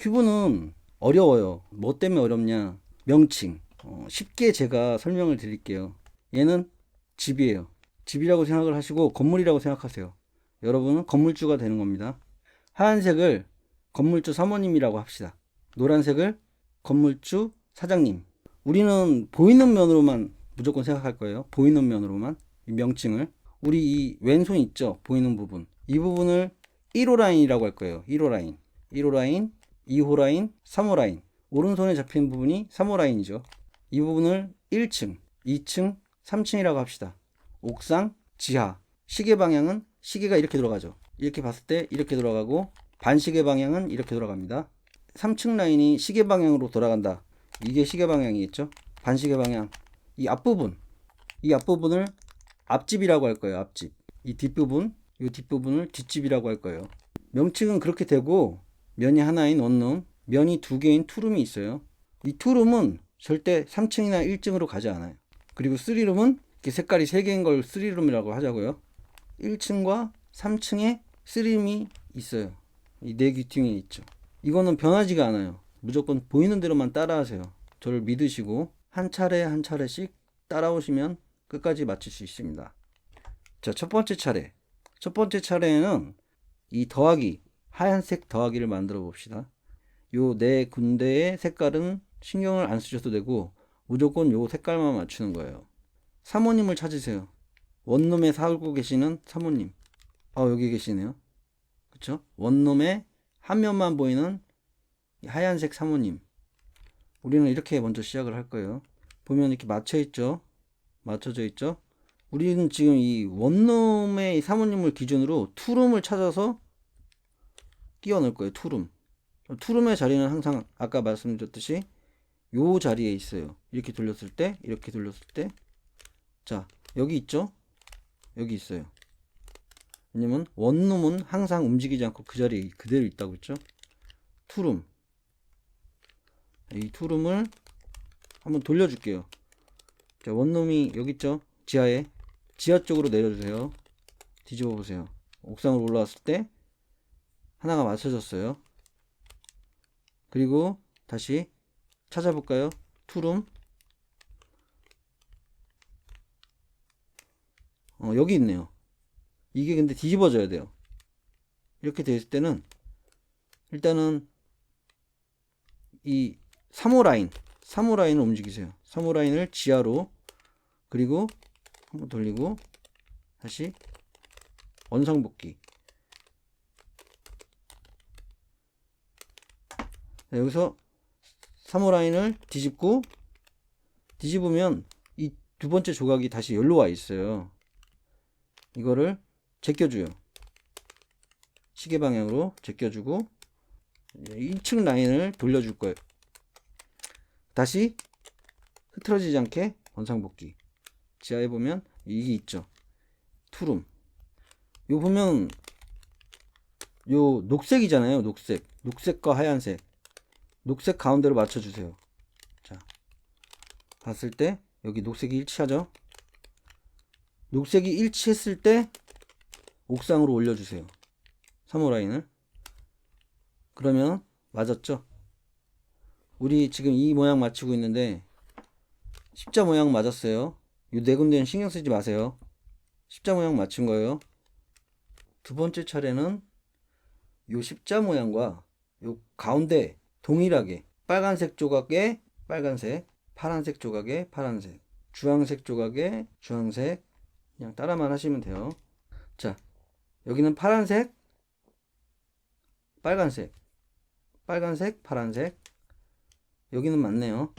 큐브는 어려워요. 뭐 때문에 어렵냐? 명칭. 쉽게 제가 설명을 드릴게요. 얘는 집이에요. 집이라고 생각을 하시고 건물이라고 생각하세요. 여러분은 건물주가 되는 겁니다. 하얀색을 건물주 사모님이라고 합시다. 노란색을 건물주 사장님. 우리는 보이는 면으로만 무조건 생각할 거예요. 보이는 면으로만 이 명칭을. 우리 이 왼손 있죠? 보이는 부분. 이 부분을 1호 라인이라고 할 거예요. 1호 라인. 1호 라인, 2호 라인, 3호 라인. 오른손에 잡힌 부분이 3호 라인이죠. 이 부분을 1층, 2층, 3층이라고 합시다. 옥상, 지하. 시계 방향은 시계가 이렇게 돌아가죠. 이렇게 봤을 때 이렇게 돌아가고 반시계 방향은 이렇게 돌아갑니다. 3층 라인이 시계 방향으로 돌아간다. 이게 시계 방향이겠죠. 반시계 방향. 이 앞부분, 이 앞부분을 앞집이라고 할 거예요. 앞집. 이 뒷부분, 이 뒷부분을 뒷집이라고 할 거예요. 명칭은 그렇게 되고 면이 하나인 원룸, 면이 두 개인 투룸이 있어요. 이 투룸은 절대 3층이나 1층으로 가지 않아요. 그리고 3룸은 이렇게 색깔이 3개인 걸 3룸이라고 하자고요. 1층과 3층에 3룸이 있어요. 이 네 귀퉁이에 있죠. 이거는 변하지가 않아요. 무조건 보이는 대로만 따라하세요. 저를 믿으시고 한 차례 한 차례씩 따라오시면 끝까지 맞출 수 있습니다. 자, 첫 번째 차례. 첫 번째 차례에는 이 더하기, 하얀색 더하기를 만들어 봅시다. 요 네 군데의 색깔은 신경을 안 쓰셔도 되고 무조건 요 색깔만 맞추는 거예요. 사모님을 찾으세요. 원룸에 살고 계시는 사모님. 여기 계시네요. 그쵸? 원룸의 한 면만 보이는 이 하얀색 사모님. 우리는 이렇게 먼저 시작을 할 거예요. 보면 이렇게 맞춰 있죠? 맞춰져 있죠? 우리는 지금 이 원룸의 사모님을 기준으로 투룸을 찾아서 끼워 넣을 거예요. 투룸. 투룸의 자리는 항상 아까 말씀드렸듯이 요 자리에 있어요. 이렇게 돌렸을 때, 이렇게 돌렸을 때. 자, 여기 있죠? 여기 있어요. 왜냐면 원룸은 항상 움직이지 않고 그 자리에 그대로 있다고 했죠? 투룸. 이 투룸을 한번 돌려줄게요. 자, 원룸이 여기 있죠? 지하에. 지하 쪽으로 내려주세요. 뒤집어 보세요. 옥상으로 올라왔을 때 하나가 맞춰졌어요. 그리고 다시 찾아볼까요? 투룸. 여기 있네요. 이게 근데 뒤집어져야 돼요. 이렇게 되어 있을 때는 일단은 이 3호 라인, 3호 라인을 움직이세요. 3호 라인을 지하로, 그리고 한번 돌리고 다시 원상복귀. 자, 여기서 3호 라인을 뒤집으면 이 두 번째 조각이 다시 여기로 와 있어요. 이거를 제껴줘요. 시계 방향으로 제껴주고 1층 라인을 돌려줄 거예요. 다시 흐트러지지 않게 원상복귀. 지하에 보면 이게 있죠. 투룸. 요 보면 요 녹색이잖아요. 녹색. 녹색과 하얀색. 녹색 가운데로 맞춰주세요. 자, 봤을 때 여기 녹색이 일치하죠. 녹색이 일치했을 때 옥상으로 올려주세요. 3호 라인을. 그러면 맞았죠? 우리 지금 이 모양 맞추고 있는데 십자 모양 맞았어요. 이 네 군데는 신경 쓰지 마세요. 십자 모양 맞춘 거예요. 두 번째 차례는 이 십자 모양과 이 가운데 동일하게 빨간색 조각에 빨간색, 파란색 조각에 파란색, 주황색 조각에 주황색. 그냥 따라만 하시면 돼요. 자, 여기는 파란색, 빨간색, 빨간색, 파란색. 여기는 맞네요.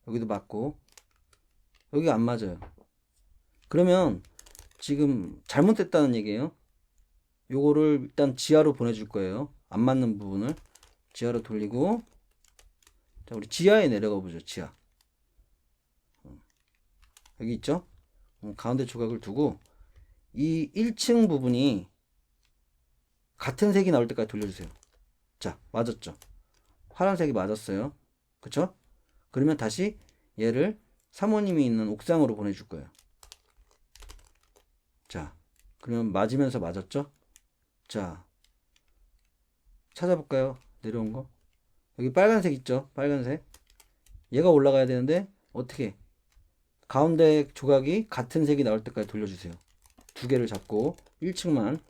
여기도 맞고 여기가 안 맞아요. 그러면 지금 잘못됐다는 얘기예요. 요거를 일단 지하로 보내줄 거예요. 안 맞는 부분을 지하로 돌리고, 자, 우리 지하에 내려가 보죠. 지하. 여기 있죠? 가운데 조각을 두고 이 1층 부분이 같은 색이 나올 때까지 돌려주세요. 자, 맞았죠? 파란색이 맞았어요. 그쵸? 그러면 다시 얘를 사모님이 있는 옥상으로 보내줄 거예요. 자, 그러면 맞으면서 맞았죠? 자, 찾아볼까요? 내려온 거. 여기 빨간색 있죠? 빨간색. 얘가 올라가야 되는데 어떻게? 가운데 조각이 같은 색이 나올 때까지 돌려주세요. 두 개를 잡고 1층만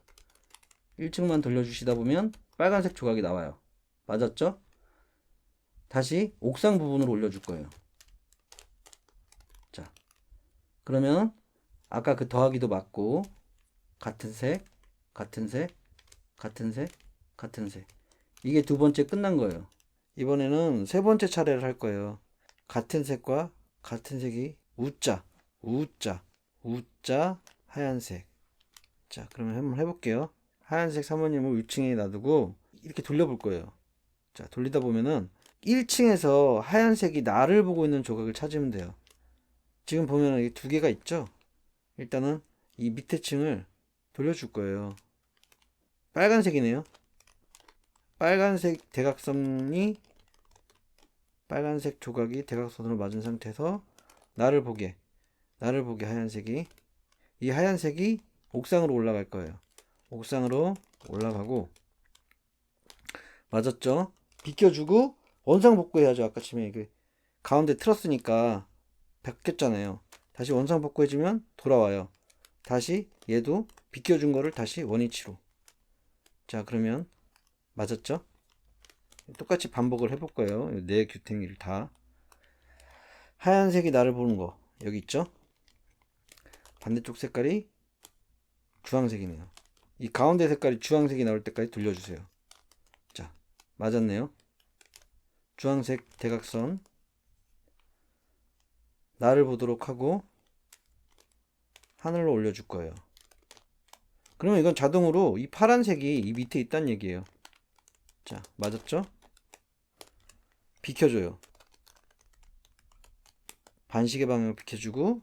돌려주시다 보면 빨간색 조각이 나와요. 맞았죠? 다시 옥상 부분으로 올려줄 거예요. 자, 그러면 아까 그 더하기도 맞고 같은 색, 같은 색, 같은 색, 같은 색. 이게 두 번째 끝난 거예요. 이번에는 세 번째 차례를 할 거예요. 같은 색과 같은 색이 우자, 우자, 우자, 하얀색. 자, 그러면 한번 해볼게요. 하얀색 사모님을 위층에 놔두고 이렇게 돌려볼 거예요. 자, 돌리다 보면은 1층에서 하얀색이 나를 보고 있는 조각을 찾으면 돼요. 지금 보면은 이 두 개가 있죠? 일단은 이 밑에 층을 돌려줄 거예요. 빨간색이네요. 빨간색 대각선이 빨간색 조각이 대각선으로 맞은 상태에서 나를 보게 하얀색이 이 하얀색이 옥상으로 올라갈 거예요. 옥상으로 올라가고 맞았죠? 비껴주고 원상복구 해야죠. 아까 처음에 그 가운데 틀었으니까 바뀌었잖아요. 다시 원상복구 해주면 돌아와요. 다시 얘도 비껴준 거를 다시 원위치로. 자, 그러면 맞았죠? 똑같이 반복을 해볼 거예요. 네 규탱이를 다. 하얀색이 나를 보는 거 여기 있죠? 반대쪽 색깔이 주황색이네요. 이 가운데 색깔이 주황색이 나올 때까지 돌려주세요. 자, 맞았네요. 주황색 대각선 나를 보도록 하고 하늘로 올려줄 거예요. 그러면 이건 자동으로 이 파란색이 이 밑에 있다는 얘기예요. 자, 맞았죠? 비켜줘요. 반시계 방향으로 비켜주고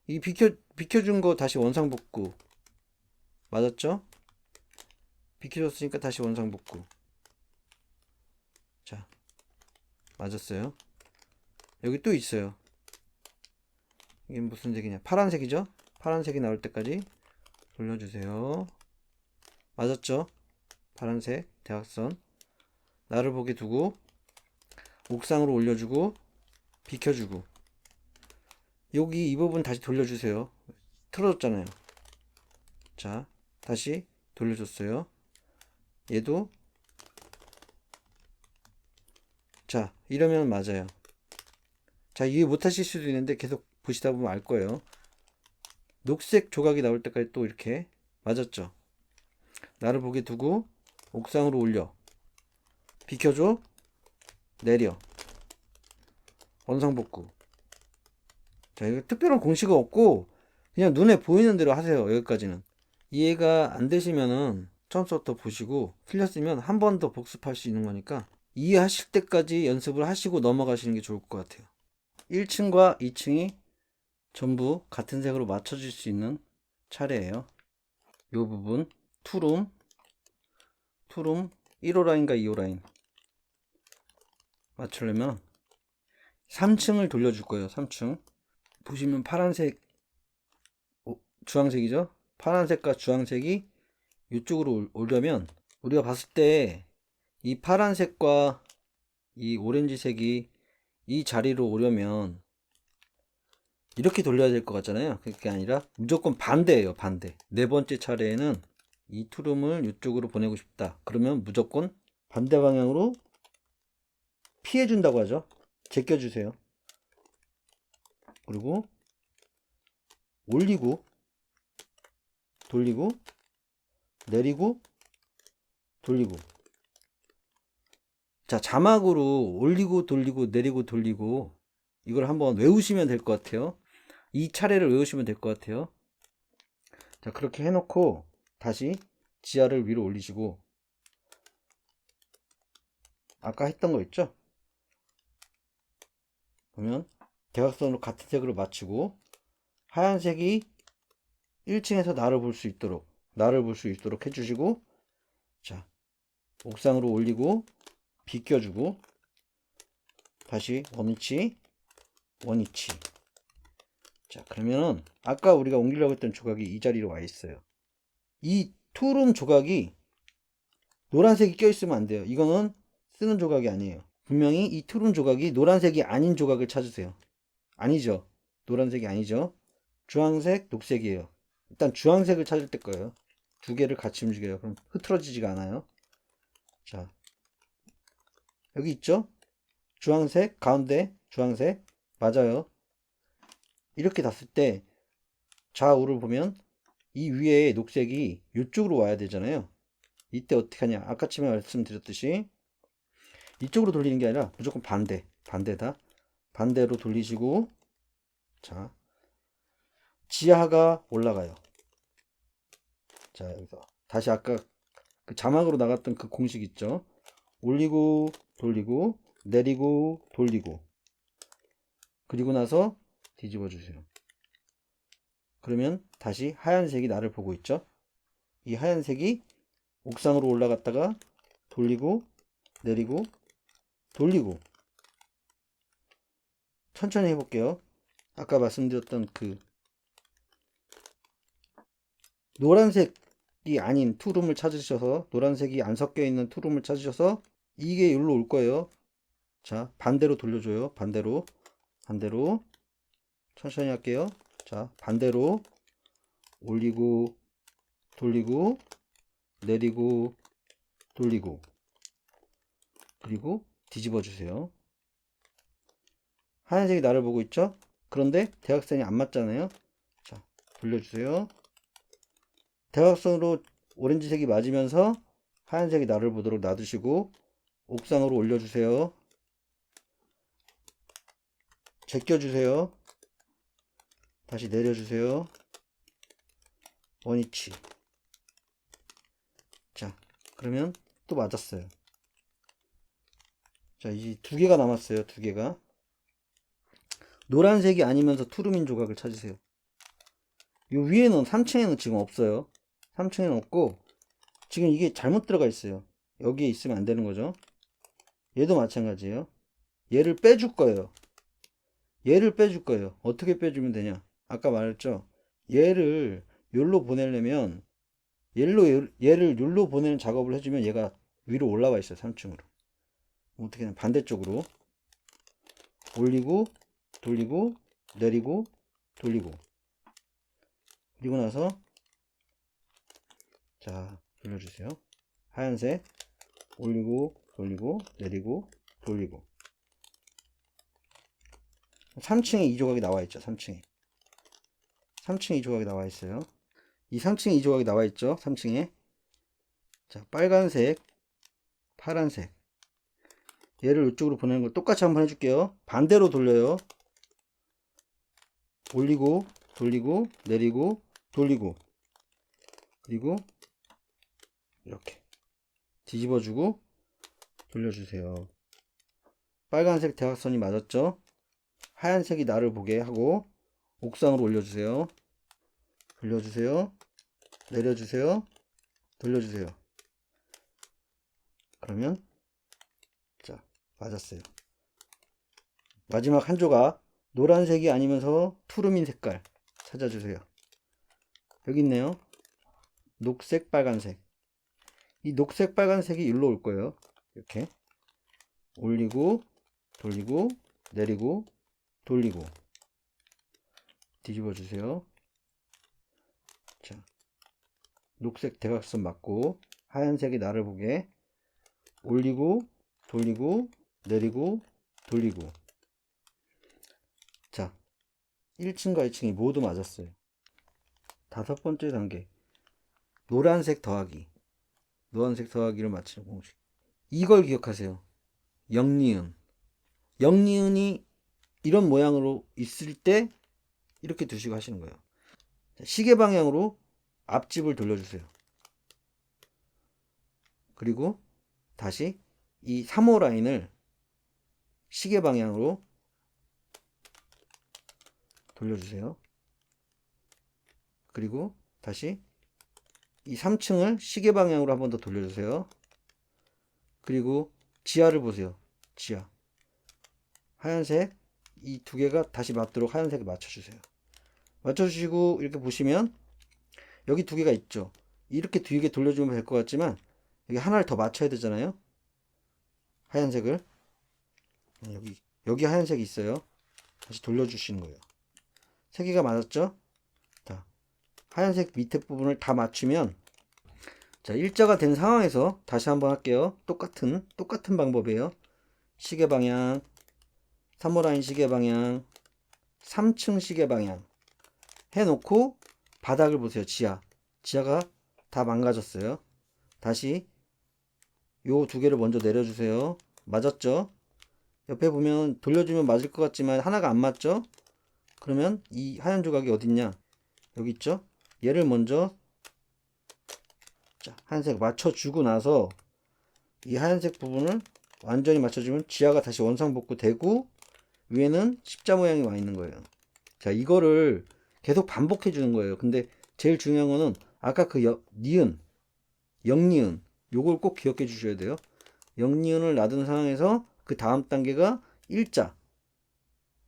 이 비켜준 거 다시 원상복구. 맞았죠? 비켜줬으니까 다시 원상복구. 자, 맞았어요. 여기 또 있어요. 이게 무슨 색이냐? 파란색이죠? 파란색이 나올 때까지 돌려주세요. 맞았죠? 파란색 대각선 나를 보게 두고 옥상으로 올려주고 비켜주고 여기 이 부분 다시 돌려주세요. 틀어졌잖아요. 자, 다시 돌려줬어요. 얘도 자, 이러면 맞아요. 자, 이해 못하실 수도 있는데 계속 보시다 보면 알 거예요. 녹색 조각이 나올 때까지 또 이렇게 맞았죠. 나를 보게 두고 옥상으로 올려 비켜줘 내려 원상복구. 자, 이거 특별한 공식은 없고 그냥 눈에 보이는 대로 하세요. 여기까지는 이해가 안 되시면은 처음부터 보시고 틀렸으면 한 번 더 복습할 수 있는 거니까 이해하실 때까지 연습을 하시고 넘어가시는 게 좋을 것 같아요. 1층과 2층이 전부 같은 색으로 맞춰질 수 있는 차례예요. 이 부분 투룸 1호 라인과 2호 라인 맞추려면 3층을 돌려줄 거예요. 3층 보시면 파란색 주황색이죠. 파란색과 주황색이 이쪽으로 오려면 우리가 봤을 때 이 파란색과 이 오렌지색이 이 자리로 오려면 이렇게 돌려야 될 것 같잖아요. 그게 아니라 무조건 반대예요. 반대. 네 번째 차례에는 이 투룸을 이쪽으로 보내고 싶다. 그러면 무조건 반대 방향으로 피해 준다고 하죠. 제껴 주세요. 그리고 올리고 돌리고 내리고 돌리고. 자, 자막으로 올리고 돌리고 내리고 돌리고 이걸 한번 외우시면 될 것 같아요. 이 차례를 외우시면 될 것 같아요. 자, 그렇게 해놓고 다시 지하를 위로 올리시고 아까 했던 거 있죠? 보면 대각선으로 같은 색으로 맞추고 하얀색이 1층에서 나를 볼 수 있도록 해주시고 자, 옥상으로 올리고 비껴주고 다시 원위치 자, 그러면은 아까 우리가 옮기려고 했던 조각이 이 자리로 와 있어요. 이 투룸 조각이 노란색이 껴있으면 안 돼요. 이거는 쓰는 조각이 아니에요. 분명히 이 푸른 조각이 노란색이 아닌 조각을 찾으세요. 아니죠. 노란색이 아니죠. 주황색, 녹색이에요. 일단 주황색을 찾을 때 거예요. 두 개를 같이 움직여요. 그럼 흐트러지지가 않아요. 자, 여기 있죠? 주황색, 가운데 주황색. 맞아요. 이렇게 닿을 때 좌우를 보면 이 위에 녹색이 이쪽으로 와야 되잖아요. 이때 어떻게 하냐? 아까쯤에 말씀드렸듯이 이쪽으로 돌리는 게 아니라 무조건 반대다. 반대로 돌리시고, 자, 지하가 올라가요. 자, 여기서 다시 아까 그 자막으로 나갔던 그 공식 있죠? 올리고 돌리고 내리고 돌리고, 그리고 나서 뒤집어 주세요. 그러면 다시 하얀색이 나를 보고 있죠? 이 하얀색이 옥상으로 올라갔다가 돌리고 내리고 돌리고. 천천히 해볼게요. 아까 말씀드렸던 그 노란색이 아닌 투룸을 찾으셔서, 노란색이 안 섞여 있는 투룸을 찾으셔서 이게 여기로 올 거예요. 자, 반대로 돌려줘요. 반대로 천천히 할게요. 자, 반대로 올리고 돌리고 내리고 돌리고, 그리고 뒤집어 주세요. 하얀색이 나를 보고 있죠? 그런데 대각선이 안 맞잖아요. 자, 돌려주세요. 대각선으로 오렌지색이 맞으면서 하얀색이 나를 보도록 놔두시고 옥상으로 올려주세요. 제껴주세요. 다시 내려주세요. 원위치. 자, 그러면 또 맞았어요. 자, 이제 두 개가 남았어요. 두 개가. 노란색이 아니면서 투르민 조각을 찾으세요. 요 위에는 3층에는 지금 없어요. 3층에는 없고 지금 이게 잘못 들어가 있어요. 여기에 있으면 안 되는 거죠. 얘도 마찬가지예요. 얘를 빼줄 거예요. 어떻게 빼주면 되냐? 아까 말했죠. 얘를 여기로 보내려면 얘를 여기로 보내는 작업을 해주면 얘가 위로 올라와 있어요. 3층으로. 어떻게 하면 반대쪽으로 올리고 돌리고 내리고 돌리고, 그리고 나서 자, 돌려주세요. 하얀색 올리고 돌리고 내리고 돌리고. 3층에 이 조각이 나와 있죠. 3층에 이 조각이 나와 있어요. 이 3층에 이 조각이 나와 있죠. 3층에. 자, 빨간색 파란색, 얘를 이쪽으로 보내는 걸 똑같이 한번 해줄게요. 반대로 돌려요. 올리고 돌리고 내리고 돌리고, 그리고 이렇게 뒤집어주고 돌려주세요. 빨간색 대각선이 맞았죠? 하얀색이 나를 보게 하고 옥상으로 올려주세요. 돌려주세요. 내려주세요. 돌려주세요. 그러면 자, 맞았어요. 마지막 한 조각, 노란색이 아니면서 푸르민 색깔 찾아주세요. 여기 있네요. 녹색 빨간색. 이 녹색 빨간색이 일로 올 거예요. 이렇게 올리고 돌리고 내리고 돌리고 뒤집어 주세요. 자, 녹색 대각선 맞고 하얀색이 나를 보게 올리고 돌리고 내리고 돌리고. 자, 1층과 2층이 모두 맞았어요. 다섯 번째 단계, 노란색 더하기를 맞추는 공식. 이걸 기억하세요. 영리은이 이런 모양으로 있을 때 이렇게 두시고 하시는 거예요. 시계 방향으로 앞집을 돌려주세요. 그리고 다시 이 3호 라인을 시계 방향으로 돌려주세요. 그리고 다시 이 3층을 시계 방향으로 한 번 더 돌려주세요. 그리고 지하를 보세요. 지하. 하얀색, 이 두 개가 다시 맞도록 하얀색을 맞춰주세요. 맞춰주시고 이렇게 보시면 여기 두 개가 있죠. 이렇게 두 개 돌려주면 될 것 같지만 여기 하나를 더 맞춰야 되잖아요. 하얀색을. 여기 하얀색이 있어요. 다시 돌려주시는 거예요. 세 개가 맞았죠? 자, 하얀색 밑에 부분을 다 맞추면, 자, 일자가 된 상황에서 다시 한번 할게요. 똑같은 방법이에요. 시계 방향, 3호 라인 시계 방향, 3층 시계 방향 해놓고 바닥을 보세요. 지하가 다 망가졌어요. 다시 요 두 개를 먼저 내려주세요. 맞았죠? 옆에 보면 돌려주면 맞을 것 같지만 하나가 안 맞죠? 그러면 이 하얀 조각이 어딨냐? 여기 있죠? 얘를 먼저, 자, 하얀색 맞춰주고 나서 이 하얀색 부분을 완전히 맞춰주면 지하가 다시 원상복구 되고 위에는 십자 모양이 와 있는 거예요. 자, 이거를 계속 반복해 주는 거예요. 근데 제일 중요한 거는 아까 그 니은, 영니은, 요걸 꼭 기억해 주셔야 돼요. 영니은을 놔둔 상황에서 그 다음 단계가 일자,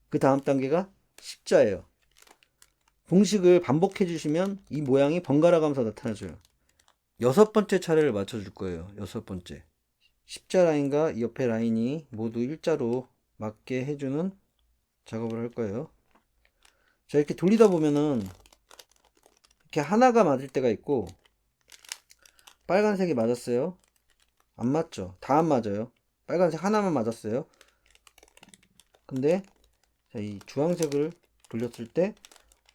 그 다음 단계가 십자예요. 공식을 반복해 주시면 이 모양이 번갈아 가면서 나타나줘요. 여섯 번째 차례를 맞춰 줄 거예요. 여섯 번째. 십자 라인과 이 옆에 라인이 모두 일자로 맞게 해주는 작업을 할 거예요. 자, 이렇게 돌리다 보면은 이렇게 하나가 맞을 때가 있고, 빨간색이 맞았어요. 안 맞죠? 다 안 맞아요. 빨간색 하나만 맞았어요. 근데 자, 이 주황색을 돌렸을 때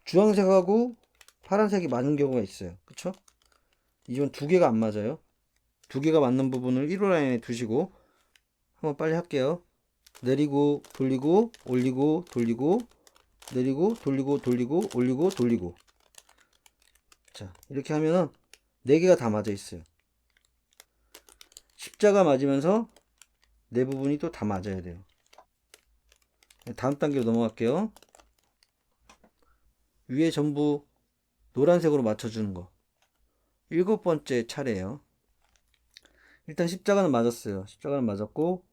주황색하고 파란색이 맞는 경우가 있어요. 그쵸? 이건 두 개가 안 맞아요. 두 개가 맞는 부분을 1호 라인에 두시고 한번 빨리 할게요. 내리고 돌리고 올리고 돌리고 내리고 돌리고 돌리고 올리고 돌리고. 자, 이렇게 하면은 네 개가 다 맞아 있어요. 십자가 맞으면서 네 부분이 또 다 맞아야 돼요. 다음 단계로 넘어갈게요. 위에 전부 노란색으로 맞춰주는 거. 일곱 번째 차례예요. 일단 십자가는 맞았어요. 십자가는 맞았고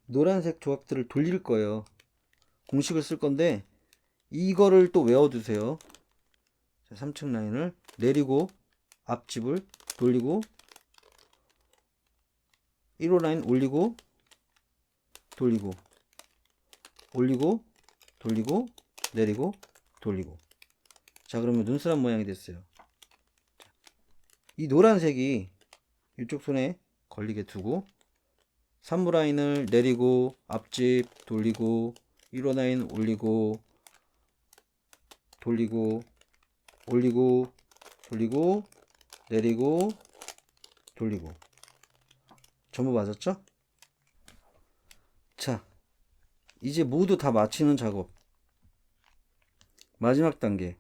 노란색 조각들을 돌릴 거예요. 공식을 쓸 건데 이거를 또 외워두세요. 3층 라인을 내리고 앞집을 돌리고 1호 라인 올리고 돌리고 올리고 돌리고 내리고 돌리고. 자, 그러면 눈사람 모양이 됐어요. 이 노란색이 이쪽 손에 걸리게 두고 3호 라인을 내리고 앞집 돌리고 1호 라인 올리고 돌리고 올리고 돌리고 내리고 돌리고. 전부 맞았죠? 자, 이제 모두 다 맞히는 작업. 마지막 단계.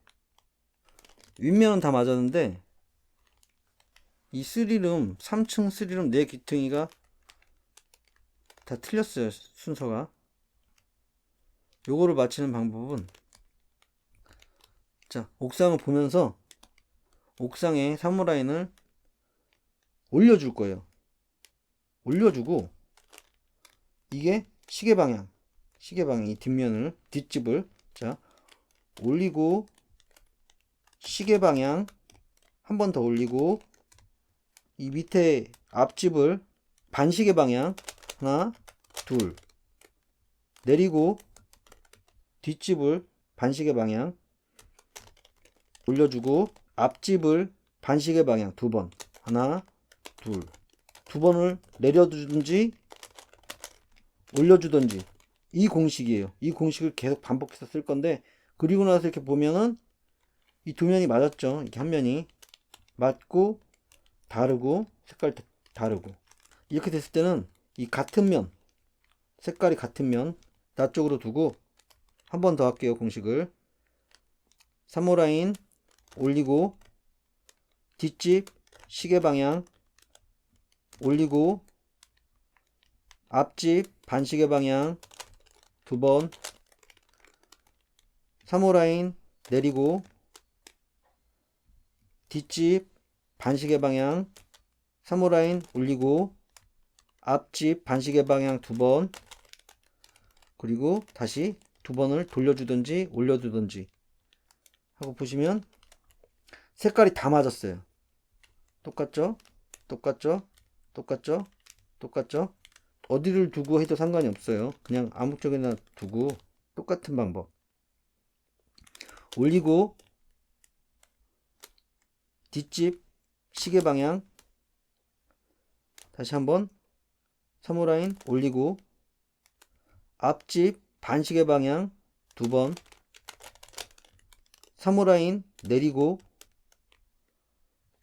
윗면은 다 맞았는데 이 스리름, 3층 스리름 네 귀퉁이가 다 틀렸어요. 순서가. 요거를 맞히는 방법은, 자, 옥상을 보면서 옥상에 3호 라인을 올려줄 거예요. 올려주고 이게 시계 방향 이 뒷면을 뒷집을, 자, 올리고 시계 방향 한 번 더 올리고 이 밑에 앞집을 반시계 방향 하나 둘 내리고 뒷집을 반시계 방향 올려주고 앞집을 반시계 방향 두 번 하나 둘 두 번을 내려주든지 올려주든지. 이 공식이에요. 이 공식을 계속 반복해서 쓸 건데, 그리고 나서 이렇게 보면은 이 두 면이 맞았죠. 이렇게 한 면이 맞고 다르고 색깔 다르고. 이렇게 됐을 때는 이 같은 면, 색깔이 같은 면 나 쪽으로 두고 한 번 더 할게요. 공식을 3호 라인 올리고 뒷집 시계 방향 올리고 앞집 반시계 방향 두 번 3호 라인 내리고 뒷집 반시계 방향 3호 라인 올리고 앞집 반시계 방향 두 번, 그리고 다시 두 번을 돌려주든지 올려주든지 하고 보시면 색깔이 다 맞았어요. 똑같죠? 똑같죠? 똑같죠? 똑같죠? 어디를 두고 해도 상관이 없어요. 그냥 아무 쪽에나 두고 똑같은 방법. 올리고 뒷집 시계 방향 다시 한번 3호 라인 올리고 앞집 반시계 방향 2번 3호 라인 내리고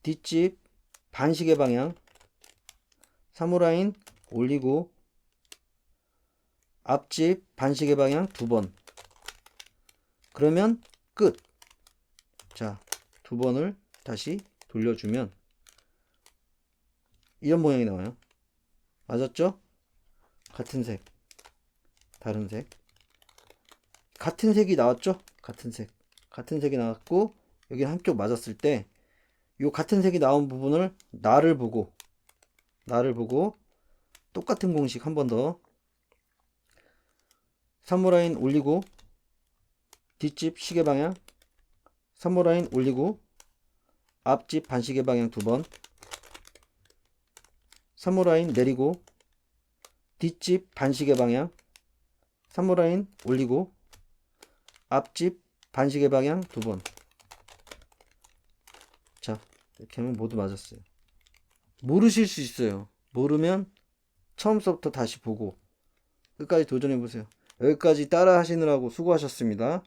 뒷집 반시계 방향 3호 라인 올리고 앞집 반시계 방향 2번. 그러면 끝. 자, 2번을 다시 돌려주면 이런 모양이 나와요. 맞았죠? 같은 색, 다른 색. 같은 색이 나왔죠? 같은 색. 같은 색이 나왔고 여기 한쪽 맞았을 때 이 같은 색이 나온 부분을 나를 보고 똑같은 공식 한 번 더 3호 라인 올리고 뒷집 시계 방향 3호 라인 올리고 앞집 반시계 방향 2번 3호 라인 내리고 뒷집 반시계 방향 3호 라인 올리고 앞집 반시계 방향 2번. 자, 이렇게 하면 모두 맞았어요. 모르실 수 있어요. 모르면 처음부터 다시 보고 끝까지 도전해 보세요. 여기까지 따라 하시느라고 수고하셨습니다.